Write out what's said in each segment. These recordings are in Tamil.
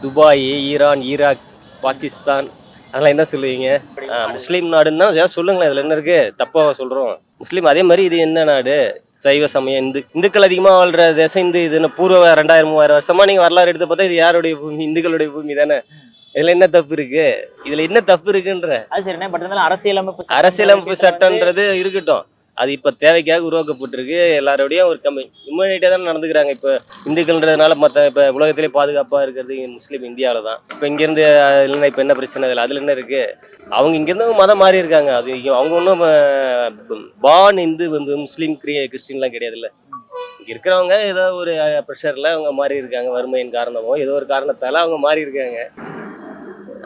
துபாய், ஈரான், ஈராக், பாகிஸ்தான் அதெல்லாம் என்ன சொல்லுவீங்க? முஸ்லீம் நாடுன்னா ஏதாவது சொல்லுங்களேன். இதில் என்ன இருக்கு? தப்பாக சொல்கிறோம். முஸ்லீம் அதே மாதிரி இது என்ன நாடு? சைவ சமயம் இந்துக்கள் அதிகமாக வாழ்கிற தேசம் இதுன்னு பூர்வ 2000 3000 வருஷமா நீங்கள் வரலாறு எடுத்து பார்த்தா இது யாருடைய பூமி? இந்துக்களுடைய பூமி தானே. இதில் என்ன தப்பு இருக்கு? இதில் என்ன தப்பு இருக்குன்ற அது சரிண்ணே. பட் இருந்தாலும் அரசியலமைப்பு சட்டம்ன்றது இருக்கட்டும். அது இப்போ தேவைக்காக உருவாக்கப்பட்டிருக்கு. எல்லாரோடையும் ஒரு ஹியூமனிட்டியாக தானே நடந்துக்கிறாங்க. இப்போ இந்துக்கள்ன்றதுனால மற்ற இப்போ உலகத்திலே பாதுகாப்பாக இருக்கிறது முஸ்லீம் இந்தியாவில் தான். இப்போ இங்கேருந்து இல்லைன்னா இப்போ என்ன பிரச்சனை இல்லை, அதில் என்ன இருக்குது? அவங்க இங்கேருந்து மதம் மாறி இருக்காங்க. அது அவங்க ஒன்றும் பான் இந்து முஸ்லீம் கிறிஸ்டின்லாம் கிடையாதுல்ல. இங்கே இருக்கிறவங்க ஏதோ ஒரு ப்ரெஷரில் அவங்க மாறி இருக்காங்க. வறுமையின் காரணமோ ஏதோ ஒரு காரணத்தால் அவங்க மாறி இருக்காங்க.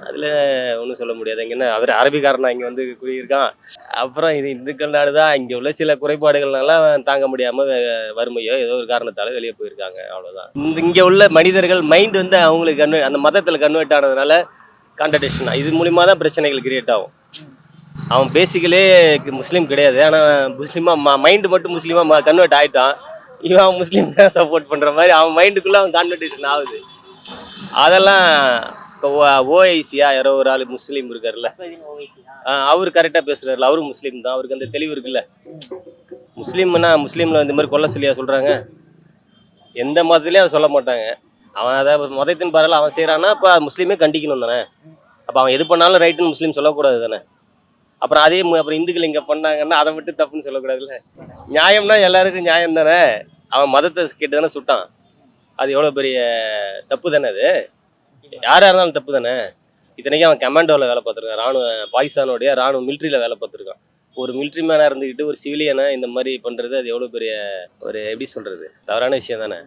அதில் ஒன்றும் சொல்ல முடியாது. இங்கே என்ன அவர் அரபிக்காரனா இங்கே வந்து குடியிருக்கான். அப்புறம் இது இந்துக்கள் நாடு தான். இங்கே உள்ள சில குறைபாடுகள்னால தாங்க முடியாமல் வறுமையோ ஏதோ ஒரு காரணத்தால் வெளியே போயிருக்காங்க. அவ்வளோதான். இங்கே உள்ள மனிதர்கள் மைண்ட் வந்து அவங்களுக்கு அந்த மதத்தில் கன்வெர்ட் ஆனதுனால கான்ட்ரடிக்ஷன் இது மூலிமா தான் பிரச்சனைகள் கிரியேட் ஆகும். அவன் பேசிக்கலே முஸ்லீம் கிடையாது. ஆனால் முஸ்லீமாக மைண்டு மட்டும் முஸ்லீமாக கன்வெர்ட் ஆகிட்டான். இவன் முஸ்லீம் தான் சப்போர்ட் பண்ணுற மாதிரி அவன் மைண்டுக்குள்ளே அவன் கான்வெர்டேஷன் ஆகுது. அதெல்லாம் இப்போ ஓஐசியா யாரோ ஒரு ஆள் முஸ்லீம் இருக்காருல்ல, அவர் கரெக்டாக பேசுறாருல, அவரும் முஸ்லீம் தான். அவருக்கு அந்த தெளிவு இருக்குல்ல. முஸ்லீம்னா முஸ்லீமில் இந்த மாதிரி கொல்ல சொல்லியா சொல்கிறாங்க? எந்த மதத்துலேயும் அதை சொல்ல மாட்டாங்க. அவன் அதை மதத்தின் பரவாயில்ல அவன் செய்கிறான்னா அப்போ முஸ்லீமே கண்டிக்கணும் தானே. அப்போ அவன் எது பண்ணாலும் ரைட்டுன்னு முஸ்லீம் சொல்லக்கூடாது தானே. அப்புறம் அப்புறம் இந்துக்கள் இங்கே பண்ணாங்கன்னா அதை விட்டு தப்புன்னு சொல்லக்கூடாதுல்ல. நியாயம்னா எல்லாருக்கும் நியாயம் தானே. அவன் மதத்தை கேட்டு தானே சுட்டான். அது எவ்வளோ பெரிய தப்பு தானே. அது யாராக இருந்தாலும் தப்பு தானே. இத்தனைக்கும் அவன் கமாண்டோவில் வேலை பார்த்துருக்கான். பாகிஸ்தானுடைய ராணுவ மிலிட்ரியில் வேலை பார்த்துருக்கான். ஒரு மிலிட்ரி மேனாக இருந்துக்கிட்டு ஒரு சிவிலியனை இந்த மாதிரி பண்ணுறது அது எவ்வளோ பெரிய ஒரு எப்படி சொல்கிறது தவறான விஷயம் தானே.